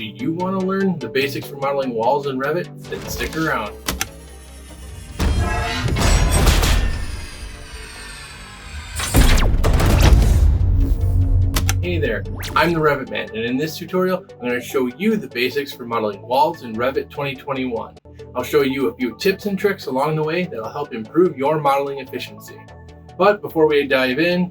Do you want to learn the basics for modeling walls in Revit? Then stick around. Hey there, I'm the Revit Man, and in this tutorial, I'm going to show you the basics for modeling walls in Revit 2021. I'll show you a few tips and tricks along the way that'll help improve your modeling efficiency. But before we dive in,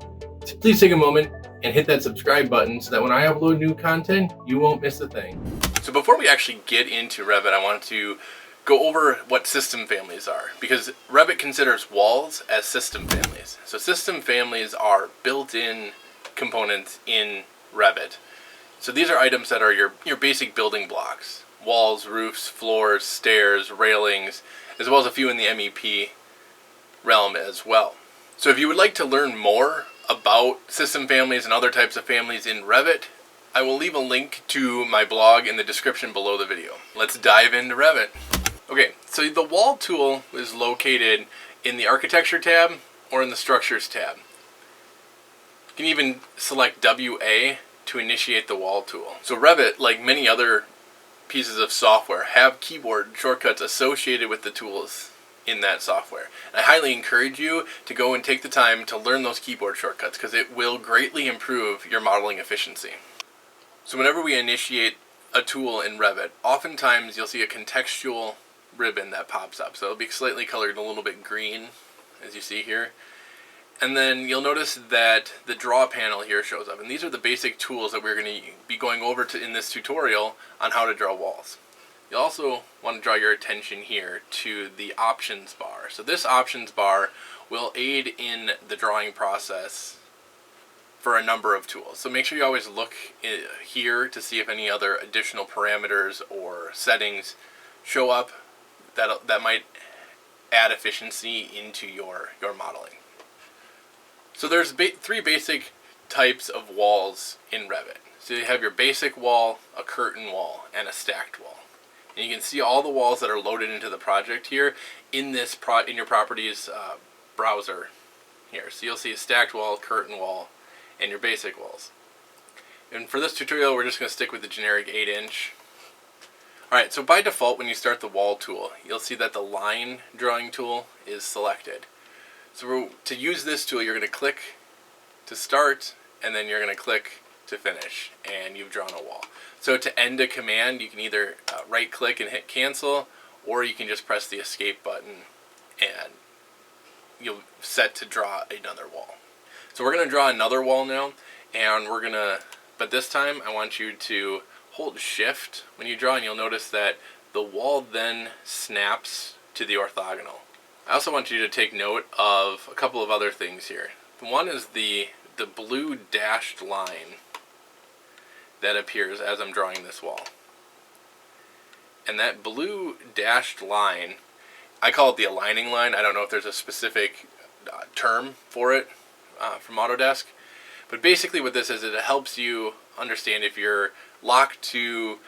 please take a moment and hit that subscribe button so that when I upload new content, you won't miss a thing. So before we actually get into Revit, I want to go over what system families are, because Revit considers walls as system families. So system families are built-in components in Revit. So these are items that are your basic building blocks: walls, roofs, floors, stairs, railings, as well as a few in the MEP realm as well. So if you would like to learn more about system families and other types of families in Revit, I will leave a link to my blog in the description below the video. Let's dive into Revit. Okay, so the wall tool is located in the architecture tab or in the structures tab. You can even select WA to initiate the wall tool. So Revit, like many other pieces of software, have keyboard shortcuts associated with the tools in that software. And I highly encourage you to go and take the time to learn those keyboard shortcuts, because it will greatly improve your modeling efficiency. So whenever we initiate a tool in Revit, oftentimes you'll see a contextual ribbon that pops up. So it'll be slightly colored a little bit green, as you see here. And then you'll notice that the draw panel here shows up. And these are the basic tools that we're going to be going over in this tutorial on how to draw walls. You'll also want to draw your attention here to the options bar. So this options bar will aid in the drawing process for a number of tools. So make sure you always look here to see if any other additional parameters or settings show up that might add efficiency into your modeling. So there's three basic types of walls in Revit. So you have your basic wall, a curtain wall, and a stacked wall. And you can see all the walls that are loaded into the project here in your properties browser here. So you'll see a stacked wall, curtain wall, and your basic walls. And for this tutorial, we're just going to stick with the generic 8-inch. Alright, so by default, when you start the wall tool, you'll see that the line drawing tool is selected. So to use this tool, you're going to click to start, and then you're going to click to finish, and you've drawn a wall. So to end a command, you can either right click and hit cancel, or you can just press the escape button and you'll set to draw another wall. So we're going to draw another wall now, and but this time I want you to hold shift when you draw, and you'll notice that the wall then snaps to the orthogonal. I also want you to take note of a couple of other things here. One is the blue dashed line that appears as I'm drawing this wall. And that blue dashed line, I call it the aligning line. I don't know if there's a specific term for it from Autodesk. But basically what this is, it helps you understand if you're locked to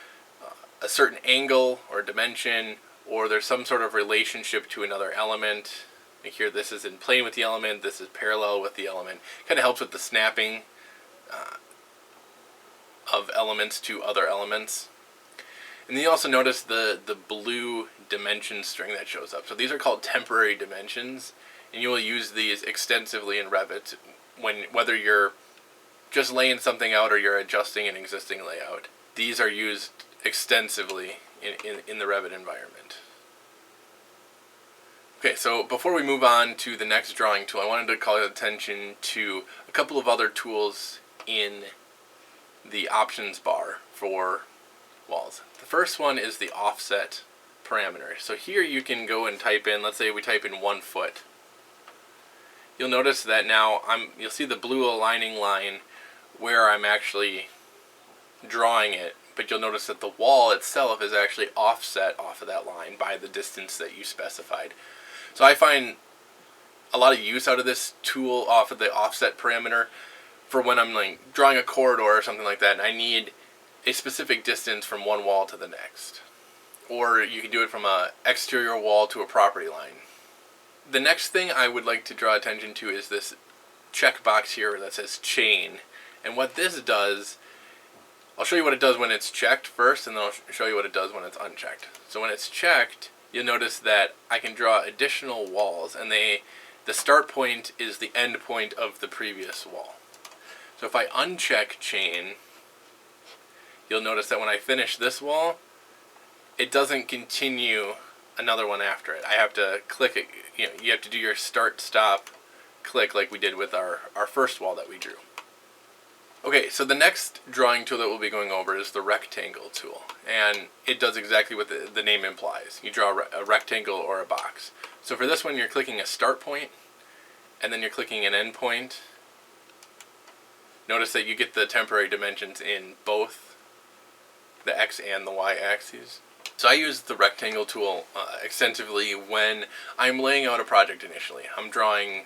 a certain angle or dimension, or there's some sort of relationship to another element. Like here, this is in plane with the element, this is parallel with the element. Kind of helps with the snapping of elements to other elements. And then you also notice the blue dimension string that shows up. So these are called temporary dimensions, and you will use these extensively in Revit whether you're just laying something out or you're adjusting an existing layout. These are used extensively in the Revit environment. Okay, so before we move on to the next drawing tool, I wanted to call attention to a couple of other tools in the options bar for walls. The first one is the offset parameter. So here you can go and type in, let's say we type in 1 foot. You'll notice that now you'll see the blue aligning line where I'm actually drawing it, but you'll notice that the wall itself is actually offset off of that line by the distance that you specified. So I find a lot of use out of this tool off of the offset parameter for when I'm like drawing a corridor or something like that, and I need a specific distance from one wall to the next. Or you can do it from an exterior wall to a property line. The next thing I would like to draw attention to is this checkbox here that says chain. And what this does I'll show you what it does when it's checked first, and then I'll show you what it does when it's unchecked. So when it's checked, you'll notice that I can draw additional walls, and the start point is the end point of the previous wall. So if I uncheck chain, you'll notice that when I finish this wall, it doesn't continue another one after it. I have to click it. You have to do your start, stop, click like we did with our first wall that we drew. Okay, so the next drawing tool that we'll be going over is the rectangle tool, and it does exactly what the name implies. You draw a rectangle or a box. So for this one, you're clicking a start point, and then you're clicking an end point. Notice that you get the temporary dimensions in both the X and the Y axes. So I use the rectangle tool extensively when I'm laying out a project initially. I'm drawing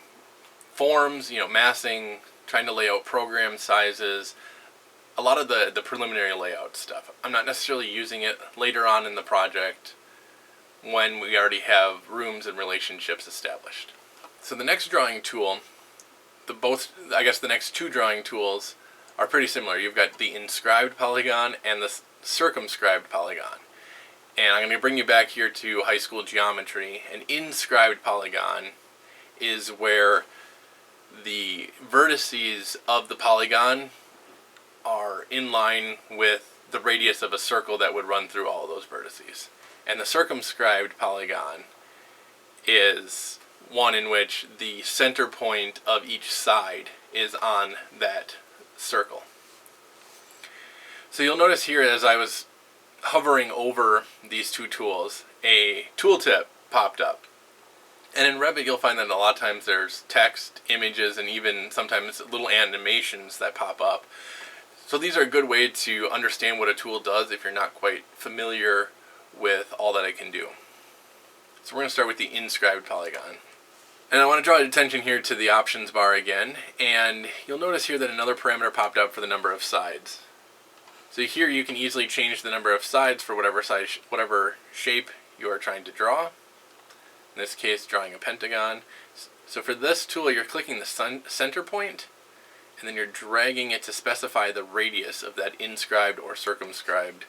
forms, massing, trying to lay out program sizes, a lot of the preliminary layout stuff. I'm not necessarily using it later on in the project when we already have rooms and relationships established. So the next drawing tool, the next two drawing tools are pretty similar. You've got the inscribed polygon and the circumscribed polygon. And I'm going to bring you back here to high school geometry. An inscribed polygon is where the vertices of the polygon are in line with the radius of a circle that would run through all of those vertices. And the circumscribed polygon is one in which the center point of each side is on that circle. So you'll notice here, as I was hovering over these two tools, a tooltip popped up. And in Revit, you'll find that a lot of times there's text, images, and even sometimes little animations that pop up. So these are a good way to understand what a tool does if you're not quite familiar with all that it can do. So we're going to start with the inscribed polygon. And I want to draw your attention here to the options bar again, and you'll notice here that another parameter popped up for the number of sides. So here you can easily change the number of sides for whatever shape you are trying to draw. In this case, drawing a pentagon. So for this tool, you're clicking the center point, and then you're dragging it to specify the radius of that inscribed or circumscribed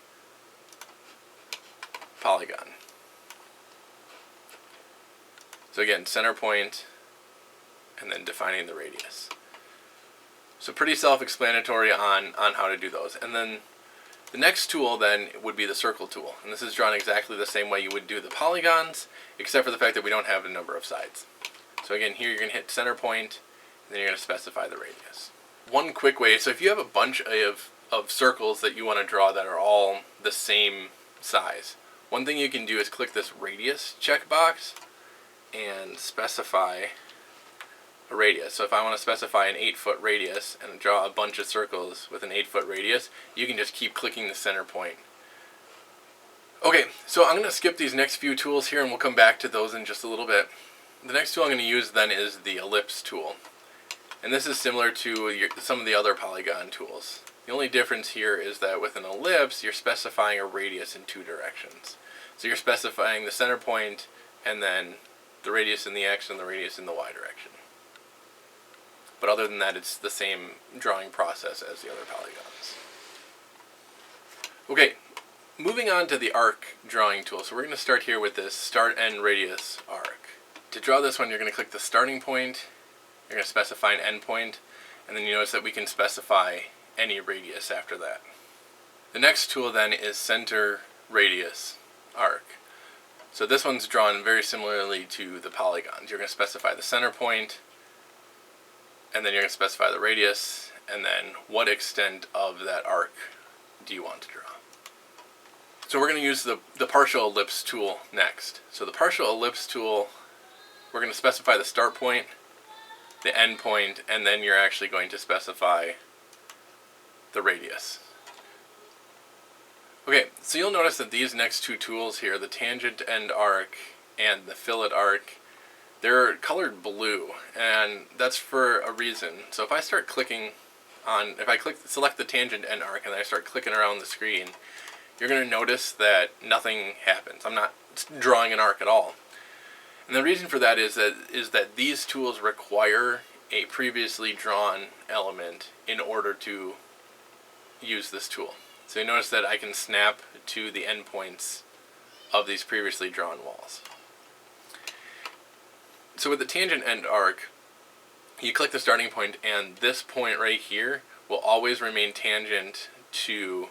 polygon. So again, center point, and then defining the radius. So pretty self-explanatory on how to do those. And then the next tool then would be the circle tool. And this is drawn exactly the same way you would do the polygons, except for the fact that we don't have a number of sides. So again, here you're going to hit center point, and then you're going to specify the radius. One quick way, so if you have a bunch of circles that you want to draw that are all the same size, one thing you can do is click this radius checkbox and specify a radius. So if I want to specify an 8-foot radius and draw a bunch of circles with an 8-foot radius, you can just keep clicking the center point. Okay, so I'm going to skip these next few tools here and we'll come back to those in just a little bit. The next tool I'm going to use then is the ellipse tool. And this is similar to some of the other polygon tools. The only difference here is that with an ellipse, you're specifying a radius in two directions. So you're specifying the center point and then the radius in the X and the radius in the Y direction. But other than that, it's the same drawing process as the other polygons. Okay, moving on to the arc drawing tool. So we're going to start here with this start end radius arc. To draw this one, you're going to click the starting point, you're going to specify an end point, and then you notice that we can specify any radius after that. The next tool then is center radius arc. So this one's drawn very similarly to the polygons. You're going to specify the center point, and then you're going to specify the radius, and then what extent of that arc do you want to draw. So we're going to use the partial ellipse tool next. So the partial ellipse tool, we're going to specify the start point, the end point, and then you're actually going to specify the radius. Okay, so you'll notice that these next two tools here, the tangent end arc and the fillet arc, they're colored blue, and that's for a reason. So if I start clicking on, select the tangent end arc and then I start clicking around the screen, you're going to notice that nothing happens. I'm not drawing an arc at all. And the reason for that is that these tools require a previously drawn element in order to use this tool. So you notice that I can snap to the endpoints of these previously drawn walls. So with the tangent end arc, you click the starting point, and this point right here will always remain tangent to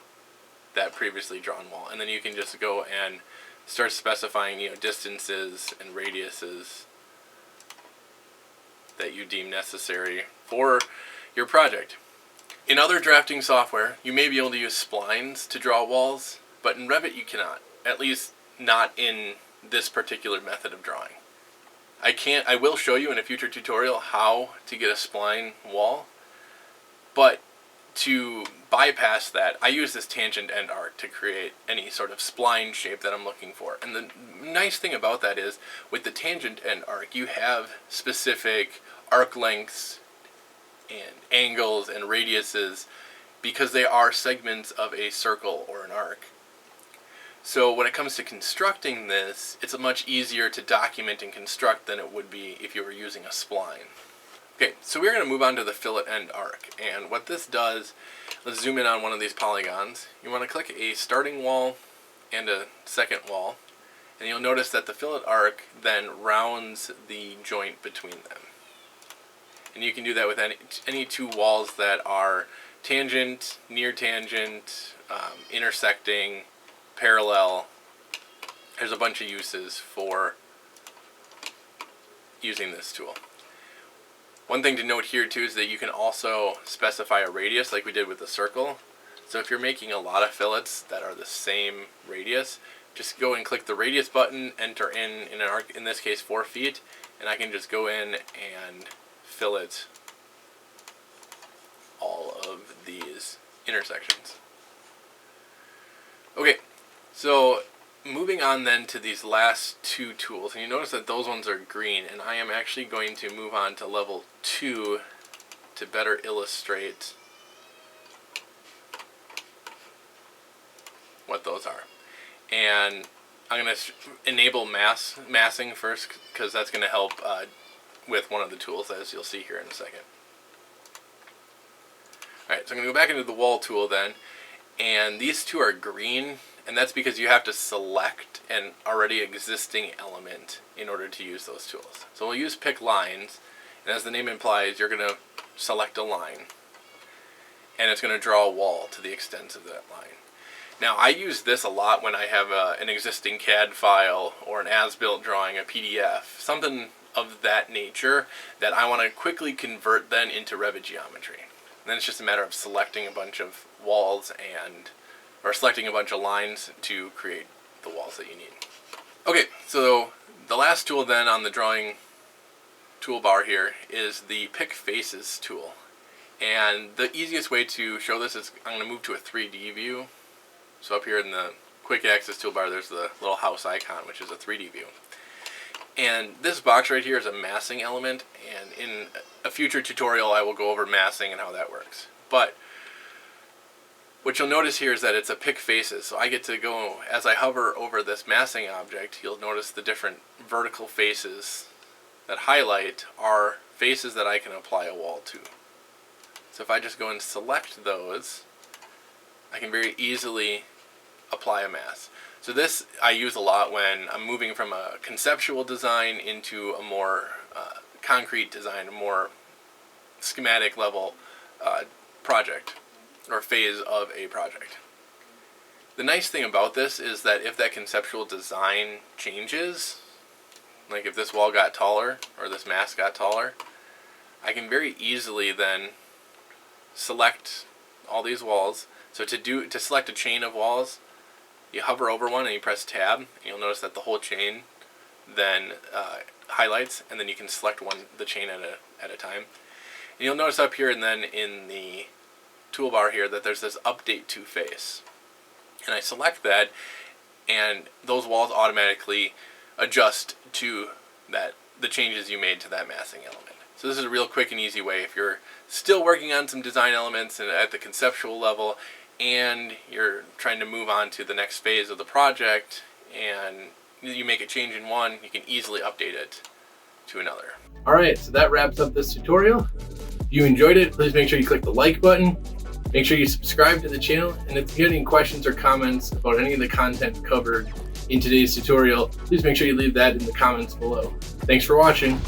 that previously drawn wall. And then you can just go and start specifying, distances and radiuses that you deem necessary for your project. In other drafting software, you may be able to use splines to draw walls, but in Revit you cannot. At least not in this particular method of drawing. I will show you in a future tutorial how to get a spline wall, but to bypass that, I use this tangent end arc to create any sort of spline shape that I'm looking for. And the nice thing about that is, with the tangent end arc, you have specific arc lengths and angles and radiuses because they are segments of a circle or an arc. So when it comes to constructing this, it's much easier to document and construct than it would be if you were using a spline. Okay, so we're going to move on to the fillet end arc, and what this does, let's zoom in on one of these polygons. You want to click a starting wall and a second wall, and you'll notice that the fillet arc then rounds the joint between them. And you can do that with any two walls that are tangent, near tangent, intersecting, parallel. There's a bunch of uses for using this tool. One thing to note here too is that you can also specify a radius like we did with the circle. So if you're making a lot of fillets that are the same radius, just go and click the radius button, enter in an arc, in this case 4 feet, and I can just go in and fillet all of these intersections. Okay, so moving on then to these last two tools, and you notice that those ones are green, and I am actually going to move on to level 2 to better illustrate what those are. And I'm going to enable massing first, because that's going to help with one of the tools, as you'll see here in a second. Alright, so I'm going to go back into the wall tool then, and these two are green, and that's because you have to select an already existing element in order to use those tools. So we'll use pick lines, and as the name implies, you're going to select a line, and it's going to draw a wall to the extent of that line. Now I use this a lot when I have an existing CAD file or an as-built drawing, a PDF, something of that nature that I want to quickly convert then into Revit geometry. And then it's just a matter of selecting a bunch of walls or selecting a bunch of lines to create the walls that you need. Okay, so the last tool then on the drawing toolbar here is the Pick Faces tool. And the easiest way to show this is I'm going to move to a 3D view. So up here in the Quick Access toolbar, there's the little house icon, which is a 3D view. And this box right here is a massing element, and in a future tutorial I will go over massing and how that works. But what you'll notice here is that it's a pick faces, so I get to go, as I hover over this massing object, you'll notice the different vertical faces that highlight are faces that I can apply a wall to. So if I just go and select those, I can very easily apply a mass. So this I use a lot when I'm moving from a conceptual design into a more concrete design, a more schematic level project or phase of a project. The nice thing about this is that if that conceptual design changes, like if this wall got taller or this mass got taller, I can very easily then select all these walls. So to select a chain of walls, you hover over one and you press tab, and you'll notice that the whole chain then highlights, and then you can select the chain at a time. And you'll notice up here and then in the toolbar here that there's this update to face. And I select that, and those walls automatically adjust to the changes you made to that massing element. So this is a real quick and easy way if you're still working on some design elements and at the conceptual level, and you're trying to move on to the next phase of the project, and you make a change in one, you can easily update it to another. Alright, so that wraps up this tutorial. If you enjoyed it, please make sure you click the like button. Make sure you subscribe to the channel, and if you have any questions or comments about any of the content covered in today's tutorial, please make sure you leave that in the comments below. Thanks for watching.